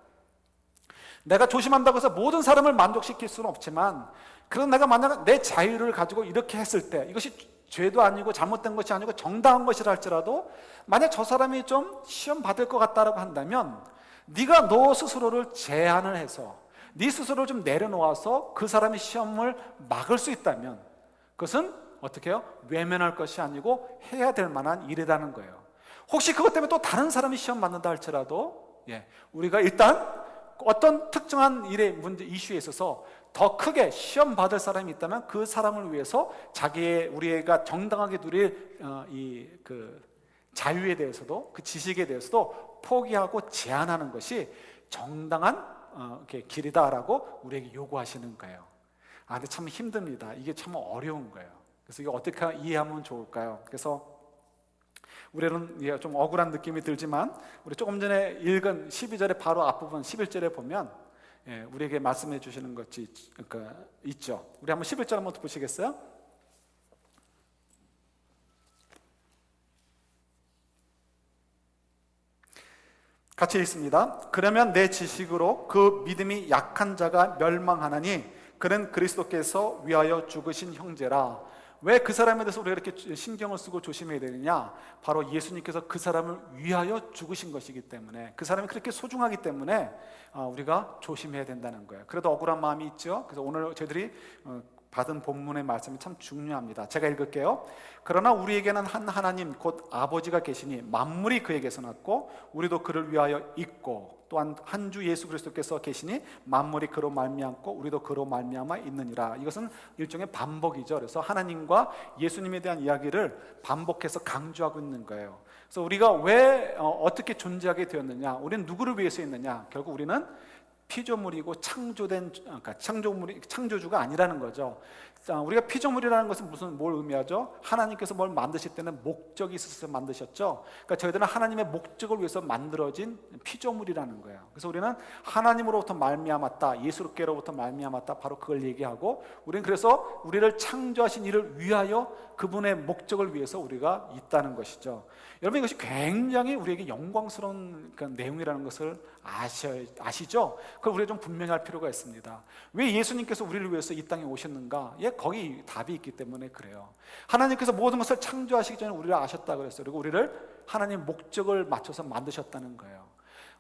S1: 내가 조심한다고 해서 모든 사람을 만족시킬 수는 없지만, 그런 내가 만약 내 자유를 가지고 이렇게 했을 때 이것이 죄도 아니고 잘못된 것이 아니고 정당한 것이라 할지라도 만약 저 사람이 좀 시험 받을 것 같다라고 한다면 네가 너 스스로를 제한을 해서 네 스스로를 좀 내려놓아서 그 사람이 시험을 막을 수 있다면 그것은 어떻게 해요? 외면할 것이 아니고 해야 될 만한 일이라는 거예요. 혹시 그것 때문에 또 다른 사람이 시험 받는다 할지라도 우리가 일단 어떤 특정한 일의 문제, 이슈에 있어서 더 크게 시험 받을 사람이 있다면 그 사람을 위해서 우리가 정당하게 누릴 그 자유에 대해서도, 그 지식에 대해서도 포기하고 제한하는 것이 정당한 길이다라고 우리에게 요구하시는 거예요. 근데 참 힘듭니다. 이게 참 어려운 거예요. 그래서 이거 어떻게 이해하면 좋을까요? 그래서 우리는 좀 억울한 느낌이 들지만 우리 조금 전에 읽은 12절의 바로 앞부분 11절에 보면 우리에게 말씀해 주시는 것이 있죠. 우리 한번 11절 한번 보시겠어요? 같이 읽습니다. 그러면 내 지식으로 그 믿음이 약한 자가 멸망하나니 그는 그리스도께서 위하여 죽으신 형제라. 왜 그 사람에 대해서 우리가 이렇게 신경을 쓰고 조심해야 되느냐? 바로 예수님께서 그 사람을 위하여 죽으신 것이기 때문에, 그 사람이 그렇게 소중하기 때문에 우리가 조심해야 된다는 거예요. 그래도 억울한 마음이 있죠. 그래서 오늘 저희들이 받은 본문의 말씀이 참 중요합니다. 제가 읽을게요. 그러나 우리에게는 한 하나님 곧 아버지가 계시니 만물이 그에게서 났고 우리도 그를 위하여 있고, 또한 한 주 예수 그리스도께서 계시니 만물이 그로 말미암고 우리도 그로 말미암아 있느니라. 이것은 일종의 반복이죠. 그래서 하나님과 예수님에 대한 이야기를 반복해서 강조하고 있는 거예요. 그래서 우리가 왜 어떻게 존재하게 되었느냐, 우리는 누구를 위해서 있느냐, 결국 우리는 피조물이고 창조주가 아니라는 거죠. 우리가 피조물이라는 것은 뭘 의미하죠? 하나님께서 뭘 만드실 때는 목적이 있어서 만드셨죠. 그러니까 저희들은 하나님의 목적을 위해서 만들어진 피조물이라는 거예요. 그래서 우리는 하나님으로부터 말미암았다, 예수께로부터 말미암았다, 바로 그걸 얘기하고, 우리는 그래서 우리를 창조하신 이를 위하여 그분의 목적을 위해서 우리가 있다는 것이죠. 여러분, 이것이 굉장히 우리에게 영광스러운 내용이라는 것을 아시죠? 그걸 우리가 좀 분명히 할 필요가 있습니다. 왜 예수님께서 우리를 위해서 이 땅에 오셨는가? 거기 답이 있기 때문에 그래요. 하나님께서 모든 것을 창조하시기 전에 우리를 아셨다 그랬어요. 그리고 우리를 하나님 목적을 맞춰서 만드셨다는 거예요.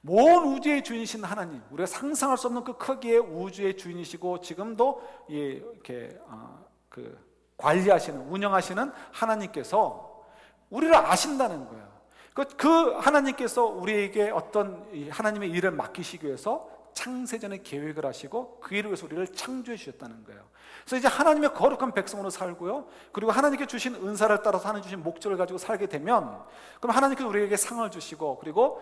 S1: 모든 우주의 주인이신 하나님, 우리가 상상할 수 없는 그 크기의 우주의 주인이시고 지금도 이렇게 관리하시는, 운영하시는 하나님께서 우리를 아신다는 거예요. 그 하나님께서 우리에게 어떤 하나님의 일을 맡기시기 위해서 창세전에 계획을 하시고 그 일을 위해서 우리를 창조해 주셨다는 거예요. 그래서 이제 하나님의 거룩한 백성으로 살고요, 그리고 하나님께 주신 은사를 따라서 하나님 주신 목적을 가지고 살게 되면, 그럼 하나님께서 우리에게 상을 주시고, 그리고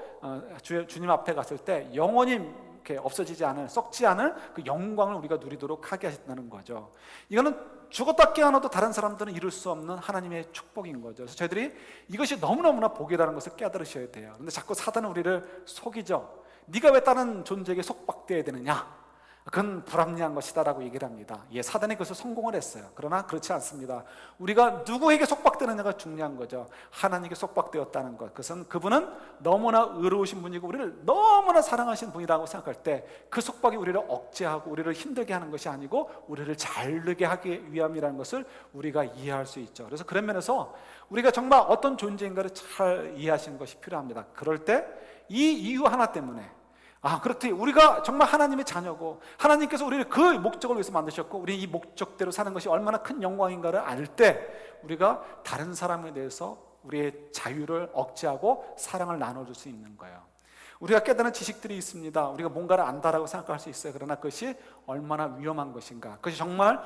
S1: 주님 앞에 갔을 때 영원히 이렇게 없어지지 않을, 썩지 않을 그 영광을 우리가 누리도록 하게 하셨다는 거죠. 이거는 죽었다 깨어나도 다른 사람들은 이룰 수 없는 하나님의 축복인 거죠. 그래서 저희들이 이것이 너무너무나 복이라는 것을 깨달으셔야 돼요. 그런데 자꾸 사단은 우리를 속이죠. 네가 왜 다른 존재에게 속박되어야 되느냐, 그건 불합리한 것이다라고 얘기를 합니다. 사단이 그것을 성공을 했어요. 그러나 그렇지 않습니다. 우리가 누구에게 속박되느냐가 중요한 거죠. 하나님께 속박되었다는 것, 그것은 그분은 너무나 의로우신 분이고 우리를 너무나 사랑하신 분이라고 생각할 때 그 속박이 우리를 억제하고 우리를 힘들게 하는 것이 아니고 우리를 잘되게 하기 위함이라는 것을 우리가 이해할 수 있죠. 그래서 그런 면에서 우리가 정말 어떤 존재인가를 잘 이해하시는 것이 필요합니다. 그럴 때 이 이유 하나 때문에, 그렇지, 우리가 정말 하나님의 자녀고 하나님께서 우리를 그 목적을 위해서 만드셨고 우리 이 목적대로 사는 것이 얼마나 큰 영광인가를 알 때 우리가 다른 사람에 대해서 우리의 자유를 억제하고 사랑을 나눠줄 수 있는 거예요. 우리가 깨달은 지식들이 있습니다. 우리가 뭔가를 안다라고 생각할 수 있어요. 그러나 그것이 얼마나 위험한 것인가, 그것이 정말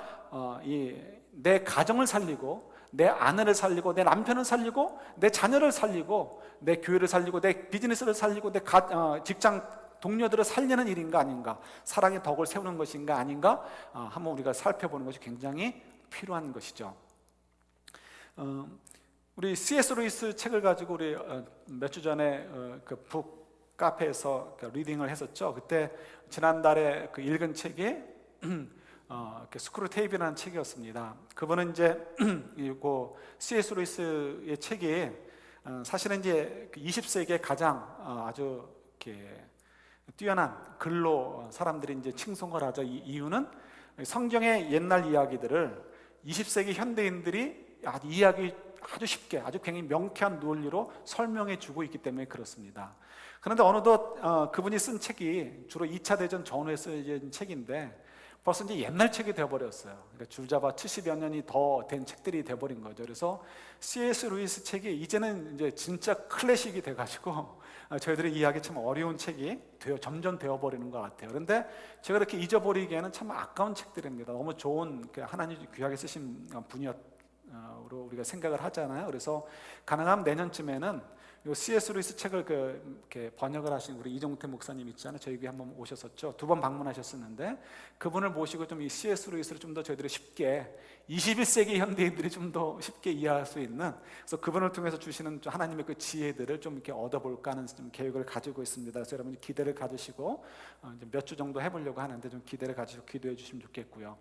S1: 내 가정을 살리고 내 아내를 살리고 내 남편을 살리고 내 자녀를 살리고 내 교회를 살리고 내 비즈니스를 살리고 내 직장 동료들을 살리는 일인가 아닌가, 사랑의 덕을 세우는 것인가 아닌가, 한번 우리가 살펴보는 것이 굉장히 필요한 것이죠. 우리 C.S. 루이스 책을 가지고 우리 몇 주 전에 그 북 카페에서 리딩을 했었죠. 그때 지난달에 그 읽은 책이 스크루테이프라는 책이었습니다. 그분은 이제 이거 C.S. 루이스의 책이 사실은 이제 20세기에 가장 아주 이렇게 뛰어난 글로 사람들이 이제 칭송을 하죠. 이 이유는 성경의 옛날 이야기들을 20세기 현대인들이 이야기 아주 쉽게, 아주 굉장히 명쾌한 논리로 설명해 주고 있기 때문에 그렇습니다. 그런데 어느덧 그분이 쓴 책이 주로 2차 대전 전후에 쓰여진 책인데 벌써 이제 옛날 책이 되어버렸어요. 그러니까 줄잡아 70여 년이 더 된 책들이 되어버린 거죠. 그래서 C.S. 루이스 책이 이제는 이제 진짜 클래식이 돼가지고 저희들이 이해하기 참 어려운 책이 점점 되어버리는 것 같아요. 그런데 제가 이렇게 잊어버리기에는 참 아까운 책들입니다. 너무 좋은 하나님 귀하게 쓰신 분이로 우리가 생각을 하잖아요. 그래서 가능하면 내년쯤에는 이 C.S. 루이스 책을 이렇게 번역을 하신 우리 이종태 목사님 있잖아요. 저희 교회 한번 오셨었죠. 2번 방문하셨었는데 그분을 모시고 좀 이 C.S. 루이스를 좀 더 저희들이 쉽게 21세기 현대인들이 좀 더 쉽게 이해할 수 있는, 그래서 그분을 통해서 주시는 하나님의 그 지혜들을 좀 이렇게 얻어볼까 하는 좀 계획을 가지고 있습니다. 그래서 여러분이 기대를 가지시고 몇 주 정도 해보려고 하는데 좀 기대를 가지고 기도해 주시면 좋겠고요.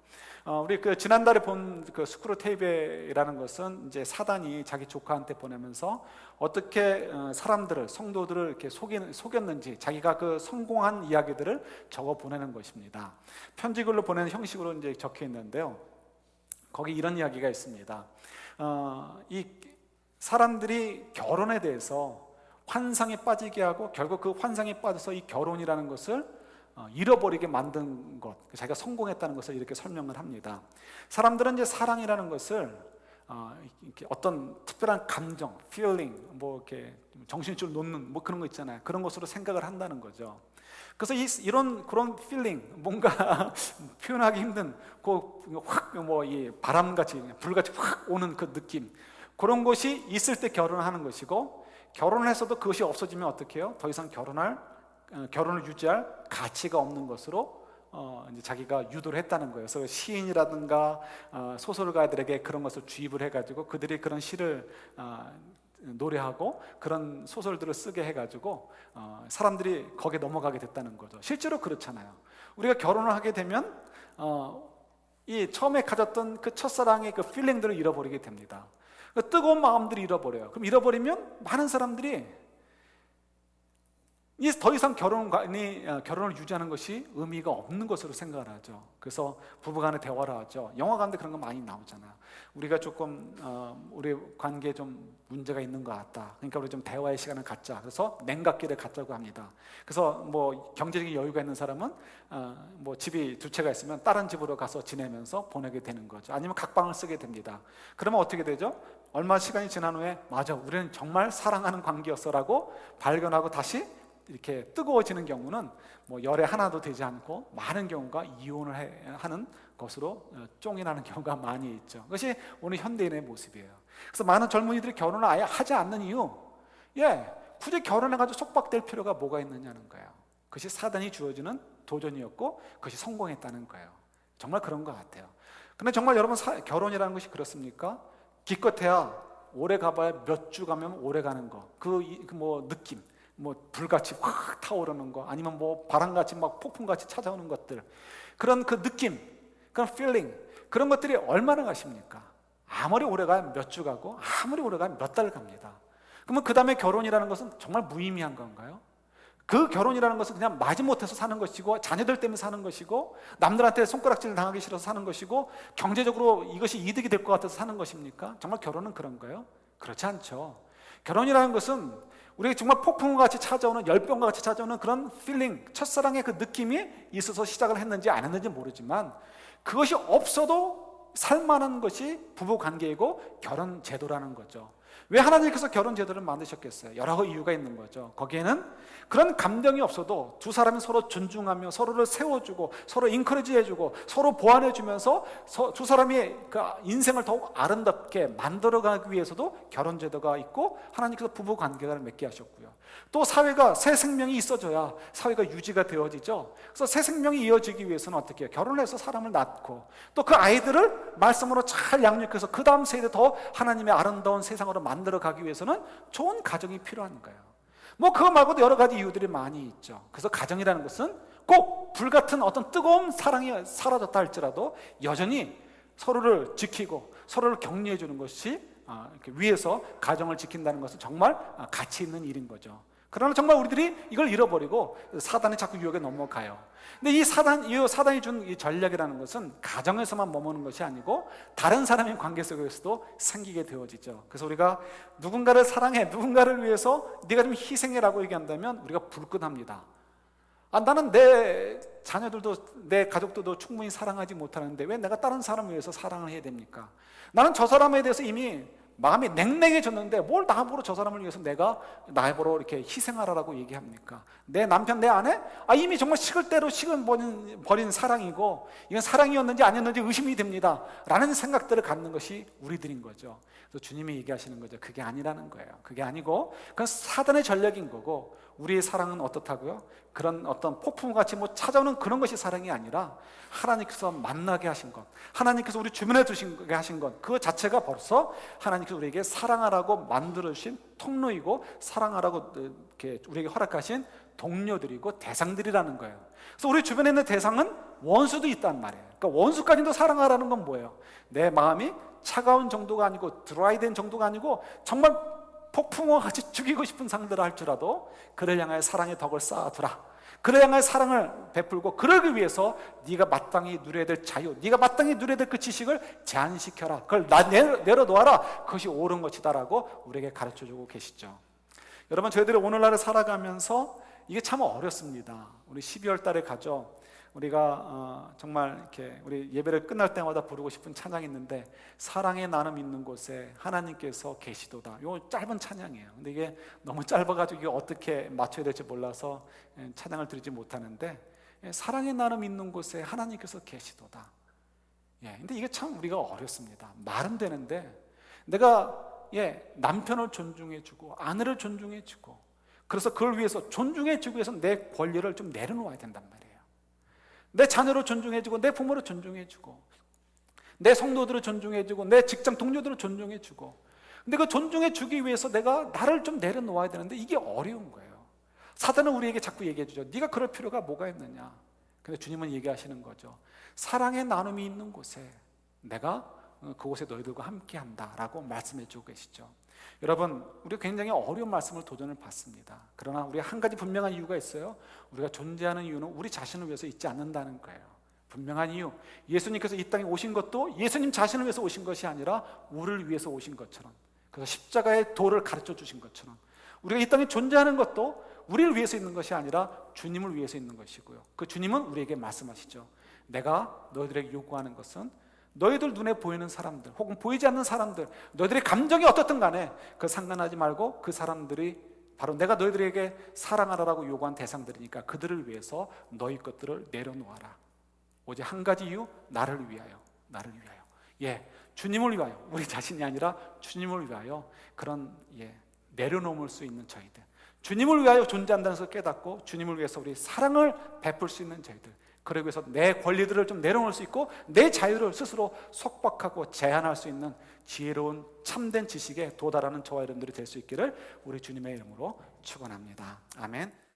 S1: 우리 지난달에 본 그 스크루테이프라는 것은 이제 사단이 자기 조카한테 보내면서 어떻게 사람들을, 성도들을 이렇게 속였는지 자기가 그 성공한 이야기들을 적어 보내는 것입니다. 편지글로 보내는 형식으로 이제 적혀 있는데요. 거기 이런 이야기가 있습니다. 이 사람들이 결혼에 대해서 환상에 빠지게 하고 결국 그 환상에 빠져서 이 결혼이라는 것을 잃어버리게 만든 것, 자기가 성공했다는 것을 이렇게 설명을 합니다. 사람들은 이제 사랑이라는 것을 이렇게 어떤 특별한 감정, feeling, 뭐 이렇게 정신줄 놓는 뭐 그런 거 있잖아요. 그런 것으로 생각을 한다는 거죠. 그래서 그런 feeling, 뭔가 표현하기 힘든 이 바람같이 불같이 확 오는 그 느낌, 그런 것이 있을 때 결혼을 하는 것이고, 결혼을 했어도 그것이 없어지면 어떻게 해요? 더 이상 결혼을 유지할 가치가 없는 것으로 이제 자기가 유도를 했다는 거예요. 그래서 시인이라든가 소설가들에게 그런 것을 주입을 해가지고 그들이 그런 시를 노래하고 그런 소설들을 쓰게 해가지고 사람들이 거기에 넘어가게 됐다는 거죠. 실제로 그렇잖아요. 우리가 결혼을 하게 되면 이 처음에 가졌던 그 첫사랑의 그 필링들을 잃어버리게 됩니다. 뜨거운 마음들을 잃어버려요. 그럼 잃어버리면 많은 사람들이 이제 더 이상 결혼을 유지하는 것이 의미가 없는 것으로 생각을 하죠. 그래서 부부간의 대화를 하죠. 영화 가운데 그런 거 많이 나오잖아요. 우리가 조금 우리 관계에 좀 문제가 있는 것 같다. 그러니까 우리 좀 대화의 시간을 갖자. 그래서 냉각기를 갖자고 합니다. 그래서 뭐 경제적인 여유가 있는 사람은 뭐 집이 두 채가 있으면 다른 집으로 가서 지내면서 보내게 되는 거죠. 아니면 각방을 쓰게 됩니다. 그러면 어떻게 되죠? 얼마 시간이 지난 후에 맞아, 우리는 정말 사랑하는 관계였어라고 발견하고 다시 이렇게 뜨거워지는 경우는 뭐 열에 하나도 되지 않고 많은 경우가 이혼을 하는 것으로 쫑이 나는 경우가 많이 있죠. 그것이 오늘 현대인의 모습이에요. 그래서 많은 젊은이들이 결혼을 아예 하지 않는 이유, 굳이 결혼해가지고 속박될 필요가 뭐가 있느냐는 거예요. 그것이 사단이 주어지는 도전이었고 그것이 성공했다는 거예요. 정말 그런 것 같아요. 근데 정말 여러분, 결혼이라는 것이 그렇습니까? 기껏해야 오래 가봐야 몇 주 가면 오래 가는 거, 뭐 느낌, 뭐 불같이 확 타오르는 거, 아니면 뭐 바람같이 막 폭풍같이 찾아오는 것들, 그런 그 느낌, 그런 필링, 그런 것들이 얼마나 가십니까? 아무리 오래 가면 몇 주 가고 아무리 오래 가면 몇 달 갑니다. 그러면 그 다음에 결혼이라는 것은 정말 무의미한 건가요? 그 결혼이라는 것은 그냥 마지못해서 사는 것이고, 자녀들 때문에 사는 것이고, 남들한테 손가락질 당하기 싫어서 사는 것이고, 경제적으로 이것이 이득이 될 것 같아서 사는 것입니까? 정말 결혼은 그런가요? 그렇지 않죠. 결혼이라는 것은 우리가 정말 폭풍과 같이 찾아오는, 열병과 같이 찾아오는 그런 필링, 첫사랑의 그 느낌이 있어서 시작을 했는지 안 했는지 모르지만, 그것이 없어도 살만한 것이 부부관계이고 결혼 제도라는 거죠. 왜 하나님께서 결혼 제도를 만드셨겠어요? 여러 이유가 있는 거죠. 거기에는 그런 감정이 없어도 두 사람이 서로 존중하며 서로를 세워주고 서로 인커리지해주고 서로 보완해주면서 두 사람이 그 인생을 더욱 아름답게 만들어가기 위해서도 결혼 제도가 있고, 하나님께서 부부 관계를 맺게 하셨고요. 또 사회가 새 생명이 있어져야 사회가 유지가 되어지죠. 그래서 새 생명이 이어지기 위해서는 어떻게 해요? 결혼을 해서 사람을 낳고 또 그 아이들을 말씀으로 잘 양육해서 그 다음 세대 더 하나님의 아름다운 세상으로 만들어 가기 위해서는 좋은 가정이 필요한 거예요. 뭐 그거 말고도 여러 가지 이유들이 많이 있죠. 그래서 가정이라는 것은 꼭 불같은 어떤 뜨거운 사랑이 사라졌다 할지라도 여전히 서로를 지키고 서로를 격려해 주는 것이 이렇게 위해서 가정을 지킨다는 것은 정말 가치 있는 일인 거죠. 그러나 정말 우리들이 이걸 잃어버리고 사단이 자꾸 유혹에 넘어가요. 근데 이 사단이 준 이 전략이라는 것은 가정에서만 머무는 것이 아니고 다른 사람의 관계 속에서도 생기게 되어지죠. 그래서 우리가 누군가를 사랑해, 누군가를 위해서 네가 좀 희생해라고 얘기한다면 우리가 불끈합니다. 나는 내 자녀들도 내 가족들도 충분히 사랑하지 못하는데 왜 내가 다른 사람을 위해서 사랑을 해야 됩니까? 나는 저 사람에 대해서 이미 마음이 냉랭해졌는데 뭘 나보고 저 사람을 위해서 내가 나보고 이렇게 희생하라고 얘기합니까? 내 남편, 내 아내? 이미 정말 식을 대로 버린 사랑이고 이건 사랑이었는지 아니었는지 의심이 됩니다 라는 생각들을 갖는 것이 우리들인 거죠. 그래서 주님이 얘기하시는 거죠. 그게 아니라는 거예요. 그게 아니고 그건 사단의 전략인 거고, 우리의 사랑은 어떻다고요? 그런 어떤 폭풍같이 뭐 찾아오는 그런 것이 사랑이 아니라 하나님께서 만나게 하신 것, 하나님께서 우리 주변에 두시게 하신 것, 그 자체가 벌써 하나님께서 우리에게 사랑하라고 만들어주신 통로이고 사랑하라고 이렇게 우리에게 허락하신 동료들이고 대상들이라는 거예요. 그래서 우리 주변에 있는 대상은 원수도 있단 말이에요. 그러니까 원수까지도 사랑하라는 건 뭐예요? 내 마음이 차가운 정도가 아니고 드라이된 정도가 아니고 정말 폭풍과 같이 죽이고 싶은 상대를 할지라도 그를 향하여 사랑의 덕을 쌓아두라. 그를 향하여 사랑을 베풀고 그러기 위해서 네가 마땅히 누려야 될 자유, 네가 마땅히 누려야 될 그 지식을 제한시켜라. 그걸 내려놓아라. 그것이 옳은 것이다라고 우리에게 가르쳐주고 계시죠. 여러분, 저희들이 오늘날을 살아가면서 이게 참 어렵습니다. 우리 12월 달에 가죠. 우리가 정말 이렇게 우리 예배를 끝날 때마다 부르고 싶은 찬양이 있는데, 사랑의 나눔 있는 곳에 하나님께서 계시도다. 요 짧은 찬양이에요. 근데 이게 너무 짧아가지고 이게 어떻게 맞춰야 될지 몰라서 찬양을 드리지 못하는데, 사랑의 나눔 있는 곳에 하나님께서 계시도다. 근데 이게 참 우리가 어렵습니다. 말은 되는데 내가 남편을 존중해주고 아내를 존중해주고, 그래서 그걸 위해서 존중해주기 위해서 내 권리를 좀 내려놓아야 된단 말이에요. 내 자녀를 존중해주고 내 부모를 존중해주고 내 성도들을 존중해주고 내 직장 동료들을 존중해주고, 근데 그 존중해주기 위해서 내가 나를 좀 내려놓아야 되는데 이게 어려운 거예요. 사단은 우리에게 자꾸 얘기해주죠. 네가 그럴 필요가 뭐가 있느냐. 근데 주님은 얘기하시는 거죠. 사랑의 나눔이 있는 곳에 내가 그곳에 너희들과 함께한다라고 말씀해주고 계시죠. 여러분, 우리가 굉장히 어려운 말씀을 도전을 받습니다. 그러나 우리가 한 가지 분명한 이유가 있어요. 우리가 존재하는 이유는 우리 자신을 위해서 있지 않는다는 거예요. 분명한 이유, 예수님께서 이 땅에 오신 것도 예수님 자신을 위해서 오신 것이 아니라 우리를 위해서 오신 것처럼, 그래서 십자가의 도를 가르쳐 주신 것처럼 우리가 이 땅에 존재하는 것도 우리를 위해서 있는 것이 아니라 주님을 위해서 있는 것이고요. 그 주님은 우리에게 말씀하시죠. 내가 너희들에게 요구하는 것은 너희들 눈에 보이는 사람들 혹은 보이지 않는 사람들, 너희들의 감정이 어떻든 간에 그 상관하지 말고 그 사람들이 바로 내가 너희들에게 사랑하라고 요구한 대상들이니까 그들을 위해서 너희 것들을 내려놓아라. 오직 한 가지 이유, 나를 위하여, 나를 위하여. 예, 주님을 위하여, 우리 자신이 아니라 주님을 위하여 그런 내려놓을 수 있는 저희들, 주님을 위하여 존재한다는 것을 깨닫고 주님을 위해서 우리 사랑을 베풀 수 있는 저희들, 그러기 위해서 내 권리들을 좀 내려놓을 수 있고 내 자유를 스스로 속박하고 제한할 수 있는 지혜로운 참된 지식에 도달하는 저와 여러분들이 될 수 있기를 우리 주님의 이름으로 축원합니다. 아멘.